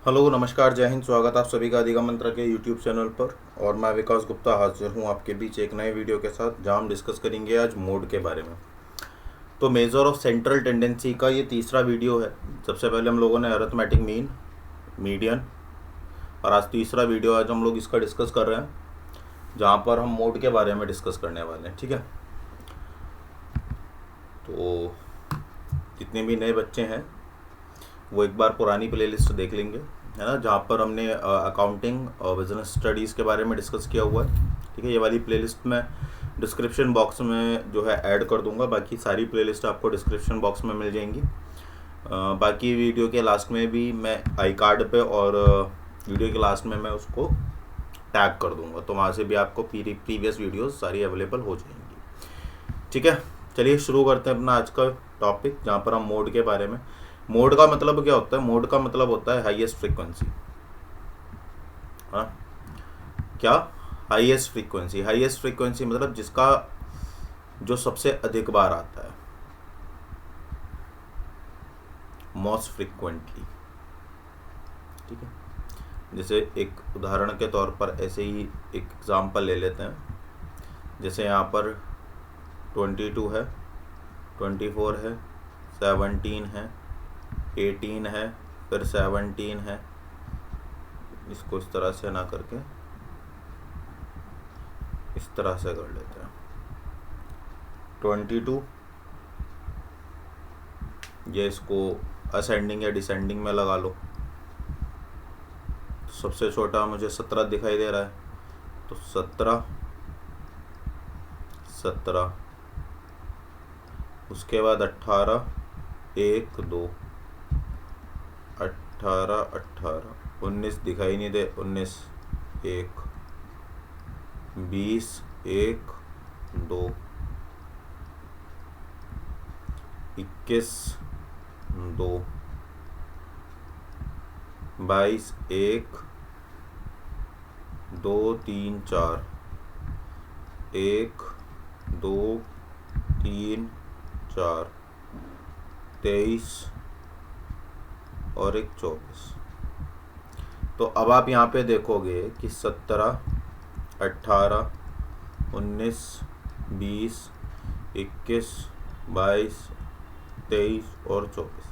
Hello नमस्कार जय हिंद। स्वागत आप सभी का अधिगम मंत्र के यूट्यूब चैनल पर। और मैं विकास गुप्ता हाजिर हूँ आपके बीच एक नए वीडियो के साथ, जहाँ हम डिस्कस करेंगे आज मोड के बारे में। तो मेजर ऑफ सेंट्रल टेंडेंसी का ये तीसरा वीडियो है। सबसे पहले हम लोगों ने अरिथमेटिक मीन, मीडियन, और आज तीसरा वीडियो आज हम लोग इसका डिस्कस कर रहे हैं, जहाँ पर हम मोड के बारे में डिस्कस करने वाले हैं। ठीक है, तो जितने भी नए बच्चे हैं वो एक बार पुरानी प्लेलिस्ट देख लेंगे, है ना, जहाँ पर हमने अकाउंटिंग और बिजनेस स्टडीज़ के बारे में डिस्कस किया हुआ है। ठीक है, ये वाली प्लेलिस्ट मैं डिस्क्रिप्शन बॉक्स में जो है ऐड कर दूंगा। बाकी सारी प्लेलिस्ट आपको डिस्क्रिप्शन बॉक्स में मिल जाएंगी। बाकी वीडियो के लास्ट में भी मैं आई कार्ड पे और वीडियो के लास्ट में मैं उसको टैग कर दूंगा, तो वहाँ से भी आपको प्रीवियस वीडियोस सारी अवेलेबल हो जाएंगी। ठीक है, चलिए शुरू करते हैं अपना आज का टॉपिक, जहाँ पर हम मोड के बारे में। मोड का मतलब क्या होता है? मोड का मतलब होता है हाईएस्ट फ्रीक्वेंसी। हाँ, क्या? Highest frequency. हाईएस्ट फ्रीक्वेंसी मतलब जिसका जो सबसे अधिक बार आता है, मोस्ट फ्रीक्वेंटली। ठीक है, जैसे एक उदाहरण के तौर पर ऐसे ही एक एग्जांपल ले लेते हैं। जैसे यहाँ पर 22 है, 24 है, 17 है, 18 है, फिर 17 है। इसको इस तरह से ना करके इस तरह से कर लेते हैं। 22, ये इसको असेंडिंग या डिसेंडिंग में लगा लो। तो सबसे छोटा मुझे 17 दिखाई दे रहा है, तो 17, 17, उसके बाद 18, 1, 2, 18, 18, 19 दिखाई नहीं दे, 19, 1, 20, 1, 2, 21, 2, 22, 1, 2, 3, 4, 1, 2, 3, 4, 23 और 1, 24। तो अब आप यहाँ पे देखोगे कि 17, 18, 19, 20, 21, 22, 23 और 24।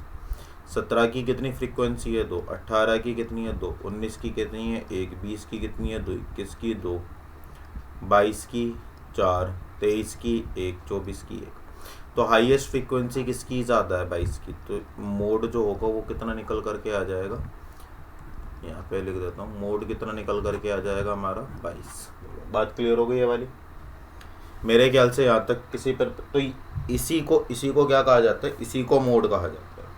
17 की कितनी फ्रीक्वेंसी है? 2। 18 की कितनी है? 2। 19 की कितनी है? 1। 20 की कितनी है? 2। 21 की 2। 22 की 4। 23 की 1। 24 की 1। तो हाईएस्ट फ्रीक्वेंसी किसकी ज़्यादा है? 22 की। तो मोड जो होगा वो कितना निकल करके आ जाएगा? यहाँ पे लिख देता हूँ, मोड कितना निकल करके आ जाएगा हमारा? 22। बात क्लियर हो गई है वाली? मेरे ख्याल से यहाँ तक किसी पर तो इसी को क्या कहा जाता है? इसी को मोड कहा जाता है।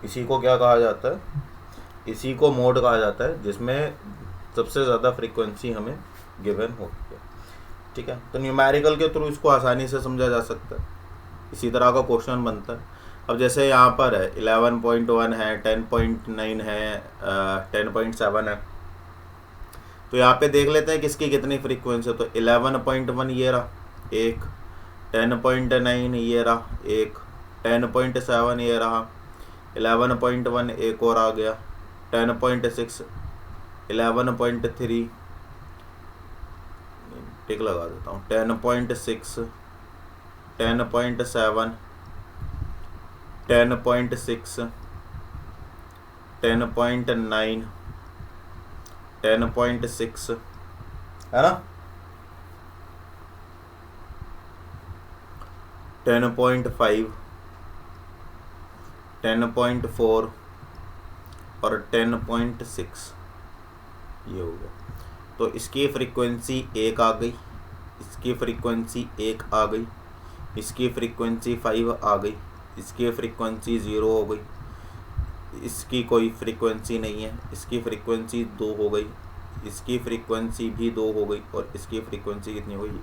इसी को क्या कहा जाता है? इसी को मोड कहा जाता है, जिसमें सबसे ज़्यादा फ्रीक्वेंसी हमें गिवन होती है। ठीक है, तो न्यूमेरिकल के थ्रू इसको आसानी से समझा जा सकता है। इसी तरह का क्वेश्चन बनता है। अब जैसे यहाँ पर है 11.1 है, 10.9 है, 10.7 है। तो यहाँ पे देख लेते हैं किसकी कितनी फ्रीक्वेंसी है। तो 11.1 ये रहा एक, 10.9 ये रहा एक, 10.7 ये रहा, 11.1 एक और आ गया, 10.6, 11.3, टिक लगा देता हूँ, 10.6, 10.7, 10.6, 10.9, 10.6, है ना, 10.5, 10.4 और 10.6 ये हो गया। तो इसकी फ्रीक्वेंसी 1 आ गई, इसकी फ्रीक्वेंसी 1 आ गई, इसकी फ्रीक्वेंसी 5 आ गई, इसकी फ्रीक्वेंसी 0 हो गई, इसकी कोई फ्रीक्वेंसी नहीं है, इसकी फ्रीक्वेंसी 2 हो गई, इसकी फ्रीक्वेंसी भी 2 हो गई, और इसकी फ्रीक्वेंसी कितनी हो गई?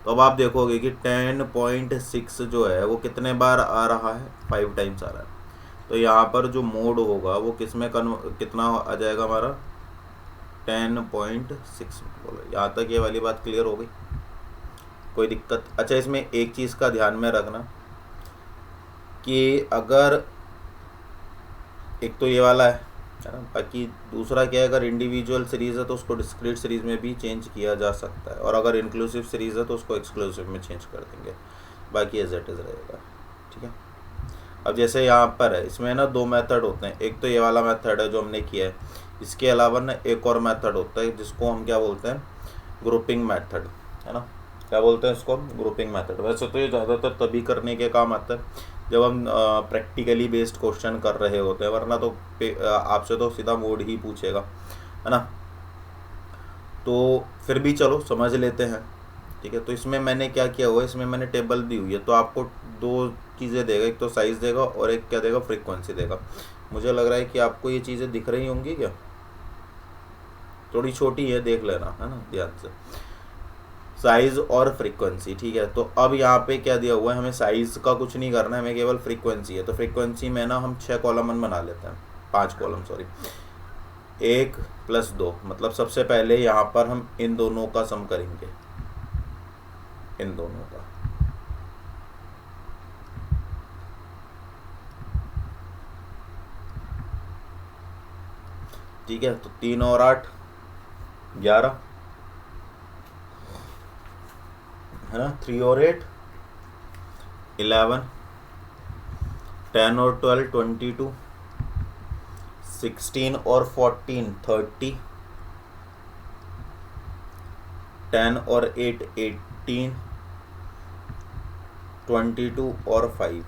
तो अब आप देखोगे कि 10.6 जो है वो कितने बार आ रहा है? 5 टाइम्स आ रहा है। तो यहाँ पर जो मोड होगा वो किसमें कितना आ जाएगा हमारा? 10.6। यहाँ तक ये वाली बात क्लियर हो गई? कोई दिक्कत? अच्छा, इसमें एक चीज़ का ध्यान में रखना कि अगर एक तो ये वाला है ना, बाकी दूसरा क्या है, अगर इंडिविजुअल सीरीज़ है तो उसको डिस्क्रीट सीरीज़ में भी चेंज किया जा सकता है, और अगर इंक्लूसिव सीरीज़ है तो उसको एक्सक्लूसिव में चेंज कर देंगे, बाकी एज इट इज़ रहेगा। ठीक है, अब जैसे यहाँ पर है, इसमें ना दो मेथड होते हैं, एक तो ये वाला मेथड है जो हमने किया है, इसके अलावा ना एक और मेथड होता है जिसको हम क्या बोलते हैं, ग्रुपिंग मेथड, है ना, क्या बोलते हैं इसको, ग्रुपिंग मेथड। वैसे तो ये ज़्यादातर तभी करने के काम आता है जब हम प्रैक्टिकली बेस्ड क्वेश्चन कर रहे होते हैं, वरना तो आपसे तो सीधा मोड ही पूछेगा, है ना। तो फिर भी चलो समझ लेते हैं। ठीक है, तो इसमें मैंने क्या किया हुआ है, इसमें मैंने टेबल दी हुई है, तो आपको दो चीज़ें देगा, एक तो साइज़ देगा और एक क्या देगा, फ्रीक्वेंसी देगा। मुझे लग रहा है कि आपको ये चीज़ें दिख रही होंगी क्या, थोड़ी छोटी है, देख लेना, है ना, ध्यान से, साइज़ और फ्रीक्वेंसी। ठीक है, तो अब यहाँ पे क्या दिया हुआ है, हमें साइज़ का कुछ नहीं करना है, हमें केवल फ्रीक्वेंसी है। तो फ्रीक्वेंसी में ना हम 6 कॉलम बना लेते हैं, 5 कॉलम सॉरी, 1 + 2, मतलब सबसे पहले यहाँ पर हम इन दोनों का सम करेंगे, इन दोनों का। ठीक है, तो 3 और 8 11, है ना, 3 और 8 11, 10 और 12 22, 16 और 14 30, 10 और 8 18, 22 और 5।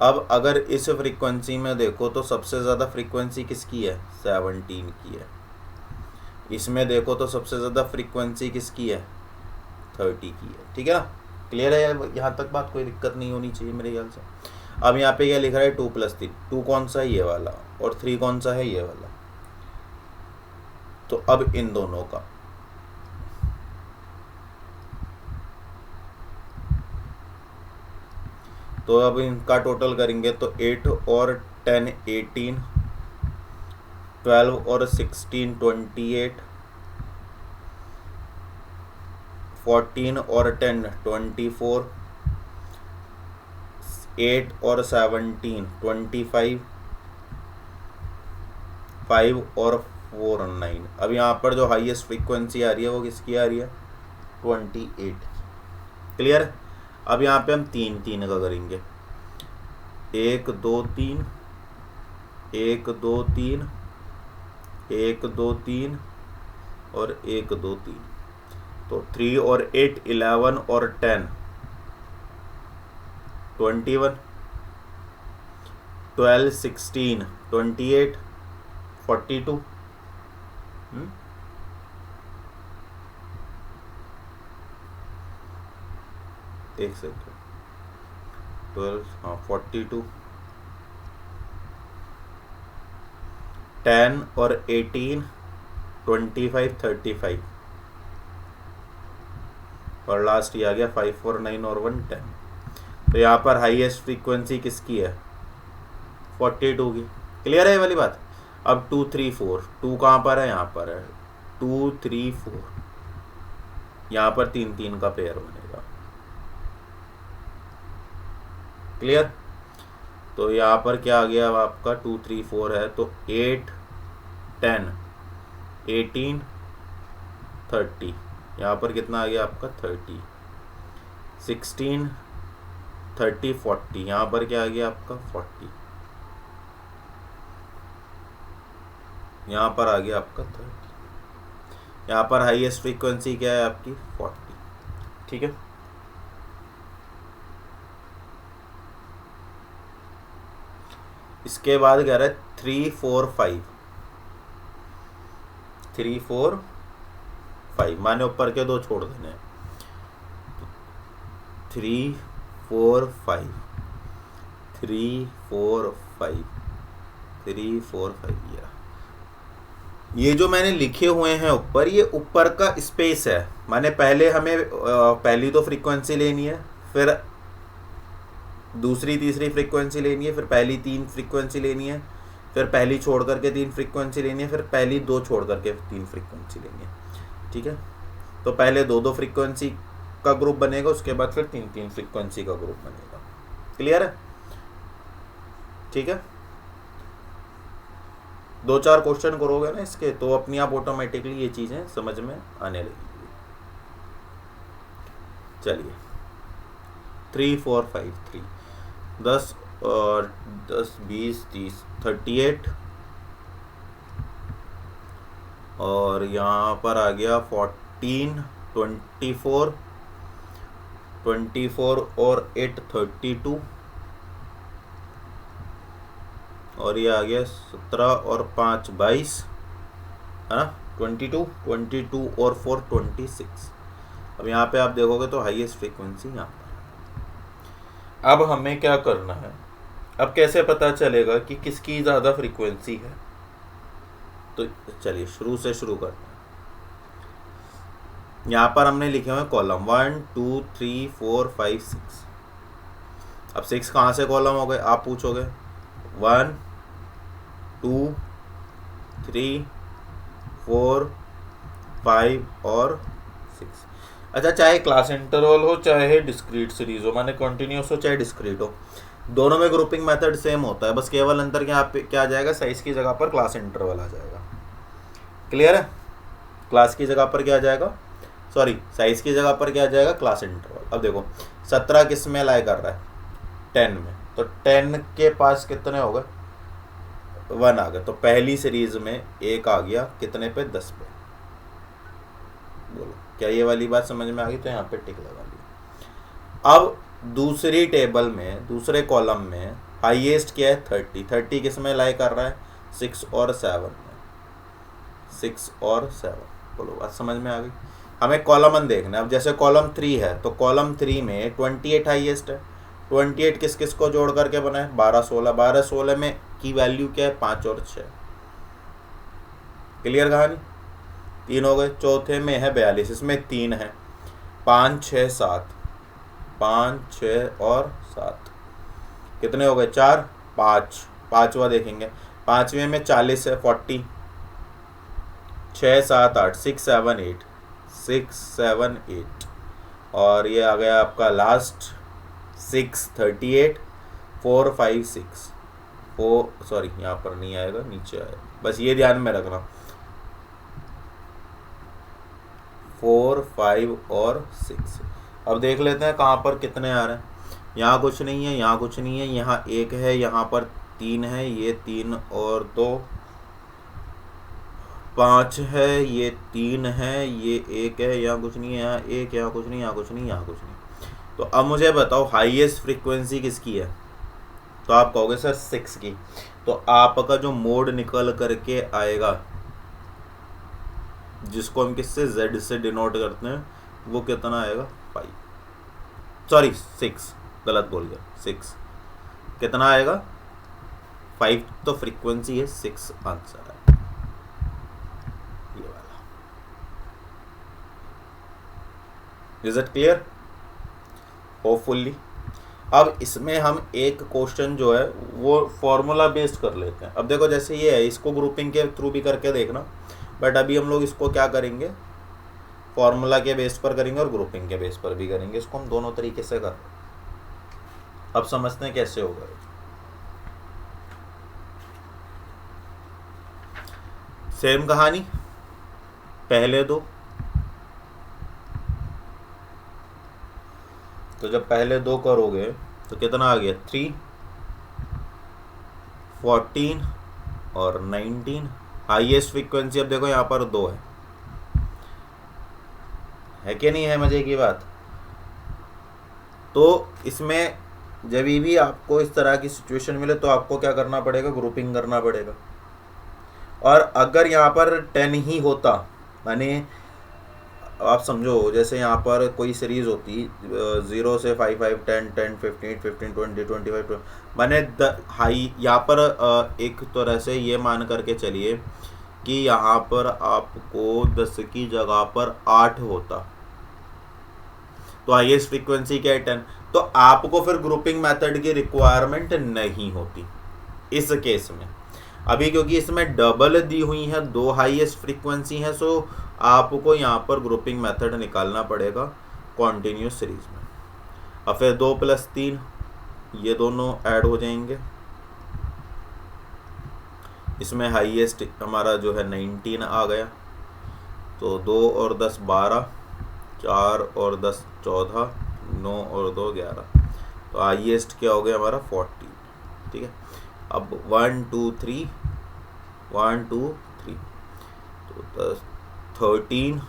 अब अगर इस फ्रीक्वेंसी में देखो तो सबसे ज़्यादा फ्रीक्वेंसी किसकी है, 17 की है। इसमें देखो तो सबसे ज़्यादा फ्रीक्वेंसी किसकी है, 30 की है। ठीक है ना, क्लियर है, यहाँ तक बात, कोई दिक्कत नहीं होनी चाहिए मेरे ख्याल से। अब यहाँ पे क्या लिख रहा है, 2 + 3, 2 कौन सा है, ये वाला, और 3 कौन सा है, ये वाला। तो अब इन दोनों का तो अब इनका टोटल करेंगे तो 8 और 10 18, 12 और 16 28, 14 और 10 24, 8 और 17 25, 5 और 4 9। अब यहाँ पर जो हाईएस्ट फ्रीक्वेंसी आ रही है वो किसकी आ रही है, 28। क्लियर। अब यहाँ पे हम 3 3 का करेंगे, 1 2 3, 1 2 3, 1 2 3 और 1 2 3। तो 3 और 8 11 और 10 21, 12 16 28 42। एक सेकेंड, 12 हाँ 42, 10 और 18 25 35, और लास्ट ये आ गया 5 4 9 और 1 10। तो यहाँ पर हाईएस्ट फ्रीक्वेंसी किसकी है, 42 की। क्लियर है ये वाली बात। अब 2 3 4, 2 कहाँ पर है, यहाँ पर है, 2 3 4, यहाँ पर 3 3 का पेयर बनेगा। क्लियर। तो यहाँ पर क्या आ गया, अब आपका 2 3 4 है, तो 8 10 18 30, यहाँ पर कितना आ गया आपका 30, 16 30 40, यहाँ पर क्या आ गया आपका 40, यहाँ पर आ गया आपका 30। यहाँ पर हाईएस्ट फ्रीक्वेंसी क्या है आपकी, 40। ठीक है। इसके बाद कह रहा है 3 4 5, 3 4 5, माने ऊपर के 2 छोड़ देने, 3 4 5, 3 4 5, 3 4 5। ये जो मैंने लिखे हुए हैं ऊपर, ये ऊपर का स्पेस है, माने पहले हमें पहली तो फ्रीक्वेंसी लेनी है, फिर दूसरी तीसरी फ्रीक्वेंसी लेनी है, फिर पहली 3 फ्रीक्वेंसी लेनी है, फिर पहली छोड़ करके 3 फ्रीक्वेंसी लेनी है, फिर पहली 2 छोड़ करके 3 फ्रीक्वेंसी लेनी है। ठीक है, तो पहले 2 फ्रीक्वेंसी का ग्रुप बनेगा, उसके बाद फिर 3 फ्रीक्वेंसी का ग्रुप बनेगा। क्लियर है। ठीक है, 2-4 क्वेश्चन करोगे ना इसके तो अपनी आप ऑटोमेटिकली ये चीजें समझ में आने लगेगी। चलिए 3 4 5 3 10 और 10 20 30 38 और यहाँ पर आ गया 14 24 24 और 8 32 और ये आ गया 17 और 5 22 है ना, 22 और 4 26। अब यहाँ पे आप देखोगे तो हाईएस्ट फ्रीक्वेंसी यहाँ पर। अब हमें क्या करना है, अब कैसे पता चलेगा कि किसकी ज़्यादा फ्रीक्वेंसी है, तो चलिए शुरू से शुरू करते हैं। यहाँ पर हमने लिखे हुए कॉलम 1 2 3 4 5 6। अब 6 कहाँ से कॉलम हो गए आप पूछोगे, 1 2 3 4 5 और 6। अच्छा, चाहे क्लास इंटरवल हो चाहे डिस्क्रीट सीरीज हो, माने कंटिन्यूस हो चाहे डिस्क्रीट हो, दोनों में ग्रुपिंग मेथड सेम होता है, बस केवल अंतर क्या आ जाएगा, साइज की जगह पर क्लास इंटरवल आ जाएगा। क्लियर है, क्लास की जगह पर क्या आ जाएगा, सॉरी साइज की जगह पर क्या आ जाएगा, क्लास इंटरवल। अब देखो 17 किस में लाई कर रहा है, 10 में, तो 10 के पास कितने हो गए, 1 आ गए, तो पहली सीरीज में 1 आ गया, कितने पे, 10 पे। बोलो क्या ये वाली बात समझ में आ गई, तो यहाँ पे टिक लगा लिया। अब दूसरी टेबल में, दूसरे कॉलम में हाईएस्ट क्या है, 30 किस में लाई कर रहा है, 6 और 7 में, 6 और 7। बोलो बात समझ में आ गई। हमें कॉलम 1 देखना है। अब जैसे कॉलम 3 है तो कॉलम 3 में 28 हाईएस्ट है, 28 किस किस को जोड़ करके बना है, 12 16, 12 16 में की वैल्यू क्या है, 5 और 6। क्लियर कहानी, 3 हो गए। चौथे में है 42, इसमें 3 है, 5 6 7, 5 6 और 7 कितने हो गए, 4 5। पाँचवा देखेंगे, पाँचवें में 40 है, 40, 6 7 8, 6 7 8, 6 7 8 और ये आ गया आपका लास्ट 6 38, 4 5 6 4, सॉरी यहाँ पर नहीं आएगा, नीचे आएगा, बस ये ध्यान में रखना, 4 5 और 6। अब देख लेते हैं कहाँ पर कितने आ रहे हैं। यहाँ कुछ नहीं है, यहाँ कुछ नहीं है, यहाँ 1 है, यहाँ पर 3 है, ये 3 और 2 5 है, ये 3 है, ये 1 है, यहाँ कुछ नहीं है, यहाँ 1, यहाँ कुछ नहीं, यहाँ कुछ नहीं, यहाँ कुछ नहीं। तो अब मुझे बताओ हाईएस्ट फ्रीक्वेंसी किसकी है, तो आप कहोगे सर 6 की। तो आपका जो मोड निकल करके आएगा, जिसको हम किससे, Z से डिनोट करते हैं, वो कितना आएगा, 5, सॉरी 6, गलत बोल गया, 6 कितना आएगा, 5 तो फ्रीक्वेंसी है, 6 आंसर है ये वाला। Is it clear, hopefully. अब इसमें हम एक क्वेश्चन जो है वो फॉर्मूला बेस्ड कर लेते हैं। अब देखो जैसे ये है, इसको ग्रुपिंग के थ्रू भी करके देखना, बट अभी हम लोग इसको क्या करेंगे, फॉर्मूला के बेस पर करेंगे और ग्रुपिंग के बेस पर भी करेंगे। इसको हम दोनों तरीके से कर, अब समझते हैं कैसे होगा। सेम कहानी, पहले दो, तो जब पहले दो करोगे तो कितना आ गया, 3 14 और 19। हाईएस्ट फ्रीक्वेंसी अब देखो यहाँ पर 2 है कि नहीं है, मजे की बात। तो इसमें जब भी आपको इस तरह की सिचुएशन मिले तो आपको क्या करना पड़ेगा, ग्रुपिंग करना पड़ेगा। और अगर यहाँ पर 10 ही होता, माने आप समझो जैसे यहाँ पर कोई सीरीज होती 0 से 5 5 10 10 15 15 20 25, माने हाई यहाँ पर एक तरह से ये मान करके चलिए कि यहाँ पर आपको 10 की जगह पर 8 होता, तो हाईएस्ट फ्रीक्वेंसी क्या है, 10। तो आपको फिर ग्रुपिंग मेथड की रिक्वायरमेंट नहीं होती इस केस में। अभी क्योंकि इसमें डबल दी हुई है, 2 हाईएस्ट फ्रीक्वेंसी है, सो आपको यहाँ पर ग्रुपिंग मेथड निकालना पड़ेगा कॉन्टिन्यूस सीरीज में। अब फिर 2 + 3 ये दोनों ऐड हो जाएंगे, इसमें हाईएस्ट हमारा जो है 19 आ गया, तो 2 और 10 12, 4 और 10 14, 9 और 2 11, तो हाईएस्ट क्या हो गया हमारा 40। ठीक है, अब 1 2 3 1 2 3, तो 13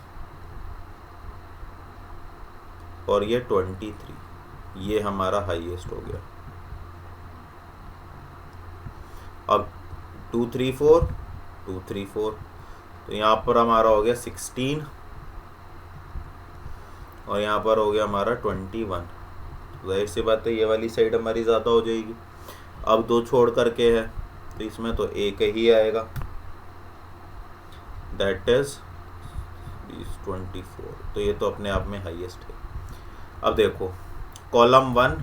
और ये 23, ये हमारा हाईएस्ट हो गया। अब 2 3 4 2 3 4, तो यहाँ पर हमारा हो गया 16 और यहाँ पर हो गया हमारा 21। जाहिर सी बात है ये वाली साइड हमारी ज़्यादा हो जाएगी। अब 2 छोड़ करके है तो इसमें तो एक ही आएगा, दैट इज 24, तो ये तो अपने आप में हाईएस्ट है। अब देखो कॉलम 1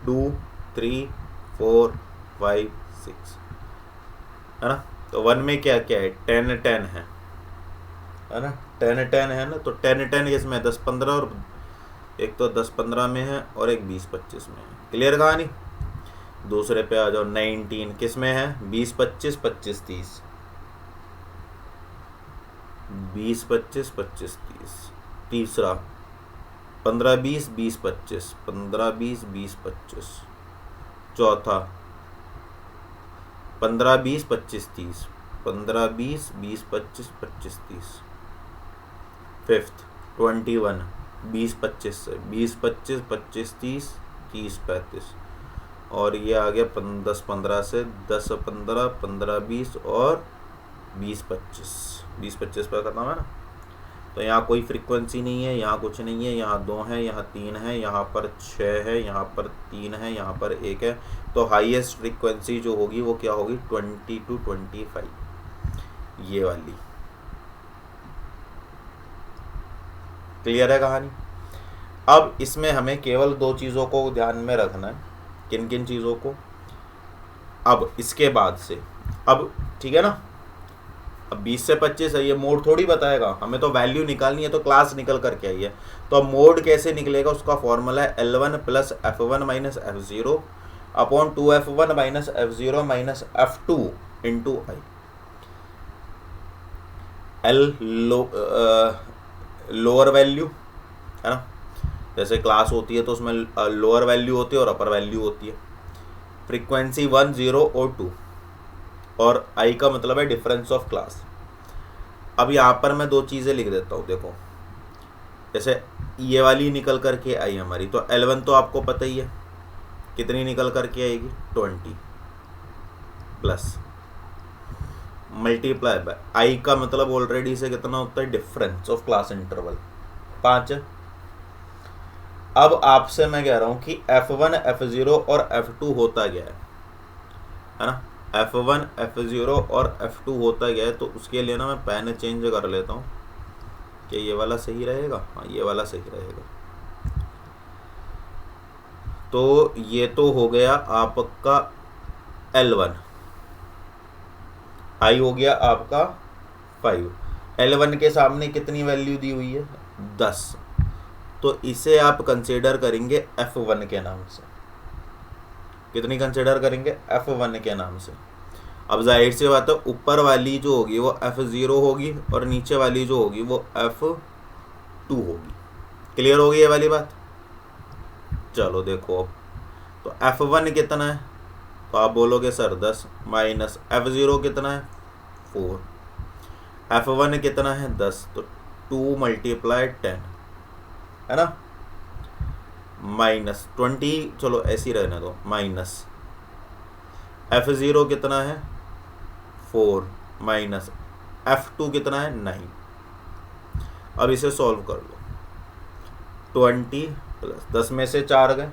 2 3 4 5 6 है ना, तो 1 में क्या क्या है 10 10 है ना, 10 10 है ना, तो 10 10 इसमें 10 15, और एक तो 10 15 में है और एक 20 25 में है। क्लियर कहानी। दूसरे पे आ जाओ, 19 किस में है 20 25 25 30, 20 25 25 30। तीसरा 15 20 20 25, 15 20 20 25। चौथा 15 20 25 30, 15 20 20 25 25 30। फिफ्थ 21 20 25 से 20 25 25 30 30 35, और ये आ गया 10 15 से 10 15 15 20 और 20 25, 20 25 पर खत्म है ना। तो यहाँ कोई फ्रीक्वेंसी नहीं है, यहाँ कुछ नहीं है, यहाँ 2 है, यहाँ 3 है, यहाँ पर 6 है, यहाँ पर 3 है, यहाँ पर 1 है, तो हाईएस्ट फ्रीक्वेंसी जो होगी वो क्या होगी 20 to 25, ये वाली। क्लियर है कहानी। अब इसमें हमें केवल 2 चीज़ों को ध्यान में रखना है। किन किन चीज़ों को। अब इसके बाद से अब ठीक है ना, अब 20 से 25 है, ये मोड थोड़ी बताएगा, हमें तो वैल्यू निकालनी है, तो क्लास निकल करके आई है। तो अब मोड कैसे निकलेगा, उसका फॉर्मूला है L1 plus F1 minus F0 upon 2F1 minus F0 minus F2 into I. L lower value है ना, जैसे क्लास होती है तो उसमें लोअर वैल्यू होती है और अपर वैल्यू होती है। फ्रीक्वेंसी 1 0 और 2, और आई का मतलब है डिफरेंस ऑफ क्लास। अब यहाँ पर मैं 2 चीज़ें लिख देता हूँ। देखो जैसे ये वाली निकल करके आई हमारी, तो L1 तो आपको पता ही है कितनी निकल करके आएगी 20 प्लस मल्टीप्लाई बाय आई का मतलब ऑलरेडी से कितना होता है डिफरेंस ऑफ क्लास इंटरवल 5। अब आपसे मैं कह रहा हूँ कि F1 F0 और F2 होता गया है ना, F1 F0 और F2 होता गया है, तो उसके लिए ना मैं पेन चेंज कर लेता हूँ कि ये वाला सही रहेगा, हाँ ये वाला सही रहेगा। तो ये तो हो गया आपका L1, आई हो गया आपका 5, L1 के सामने कितनी वैल्यू दी हुई है 10, तो इसे आप कंसीडर करेंगे F1 के नाम से। कितनी कंसीडर करेंगे F1 के नाम से। अब जाहिर सी बात है ऊपर वाली जो होगी वो F0 होगी और नीचे वाली जो होगी वो F2 होगी। क्लियर होगी ये वाली बात। चलो देखो अब तो F1 कितना है, तो आप बोलोगे सर 10 माइनस F0 कितना है 4, F1 कितना है 10, तो 2 मल्टीप्लाई 10 है ना, माइनस 20, चलो ऐसे ही रहने दो, माइनस F0 कितना है 4 माइनस F2 कितना है 9। अब इसे सॉल्व कर लो, 20 प्लस 10 में से 4 गए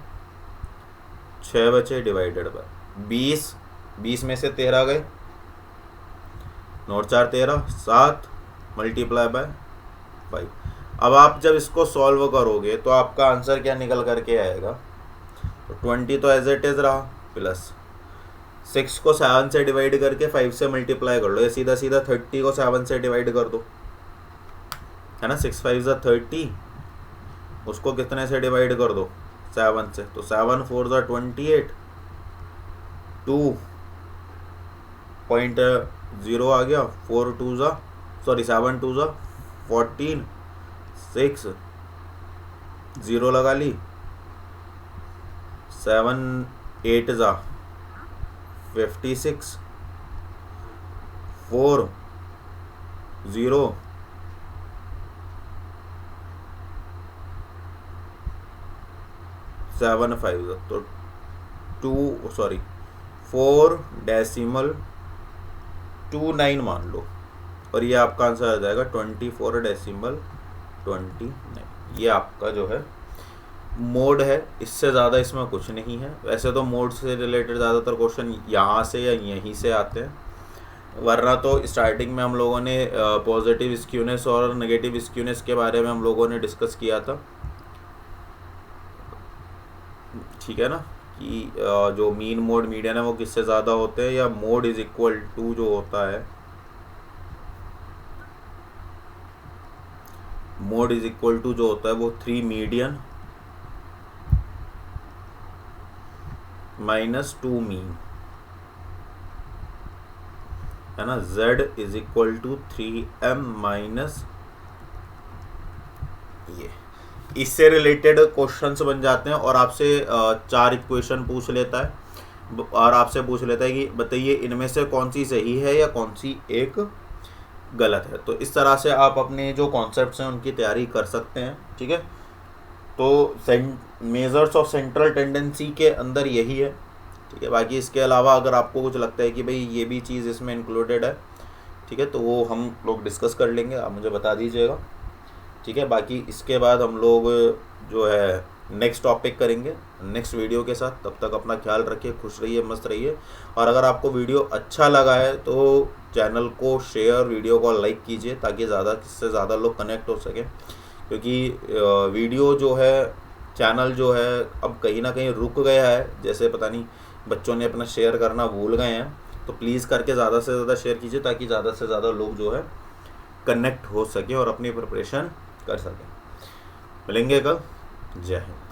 6 बचे डिवाइडेड बाय 20, 20 में से 13 गए, नोट 4 13, 7 मल्टीप्लाई बाय 5। अब आप जब इसको सॉल्व करोगे तो आपका आंसर क्या निकल करके आएगा, तो 20 तो एज इट इज रहा, प्लस 6 को 7 से डिवाइड करके 5 से मल्टीप्लाई कर लो, ये सीधा सीधा 30 को 7 से डिवाइड कर दो, है ना, 6 5 ज़ा 30, उसको कितने से डिवाइड कर दो 7 से, तो 7 4 ज़ा 28, 2 0.0 आ गया, 7 2 ज़ा 14, 6 0 लगा ली, 7 8 ज़ा 56, 4 0 7 5 ज़ा, तो 4.29 मान लो, और ये आपका आंसर आ जाएगा 24.29। ये आपका जो है मोड है, इससे ज़्यादा इसमें कुछ नहीं है। वैसे तो मोड से रिलेटेड ज़्यादातर क्वेश्चन यहाँ से या यहीं से आते हैं, वरना तो स्टार्टिंग में हम लोगों ने पॉजिटिव स्क्यूनेस और नेगेटिव स्क्यूनेस के बारे में हम लोगों ने डिस्कस किया था, ठीक है ना, कि जो मीन मोड मीडियन है वो किससे ज़्यादा होते हैं, या मोड इज इक्वल टू जो होता है, मोड इज इक्वल टू जो होता है वो 3 मीडियन माइनस 2 मीन, है ना। Z is equal to 3m minus, ये इससे रिलेटेड क्वेश्चंस बन जाते हैं, और आपसे 4 इक्वेशन पूछ लेता है, और आपसे पूछ लेता है कि बताइए इनमें से कौन सी सही है या कौन सी एक गलत है। तो इस तरह से आप अपने जो कॉन्सेप्ट्स हैं उनकी तैयारी कर सकते हैं, ठीक है। तो मेजर्स ऑफ सेंट्रल टेंडेंसी के अंदर यही है, ठीक है। बाकी इसके अलावा अगर आपको कुछ लगता है कि भाई ये भी चीज़ इसमें इंक्लूडेड है, ठीक है, तो वो हम लोग डिस्कस कर लेंगे, आप मुझे बता दीजिएगा, ठीक है। बाकी इसके बाद हम लोग जो है नेक्स्ट टॉपिक करेंगे नेक्स्ट वीडियो के साथ। तब तक अपना ख्याल रखिए, खुश रहिए, मस्त रहिए, और अगर आपको वीडियो अच्छा लगा है तो चैनल को शेयर, वीडियो को लाइक कीजिए, ताकि ज़्यादा से ज़्यादा लोग कनेक्ट हो सकें, क्योंकि वीडियो जो है, चैनल जो है अब कहीं ना कहीं रुक गया है, जैसे पता नहीं बच्चों ने अपना शेयर करना भूल गए हैं। तो प्लीज़ करके ज़्यादा से ज़्यादा शेयर कीजिए, ताकि ज़्यादा से ज़्यादा लोग जो है कनेक्ट हो सके और अपनी प्रिपरेशन कर सकें। मिलेंगे कल, जय हिंद।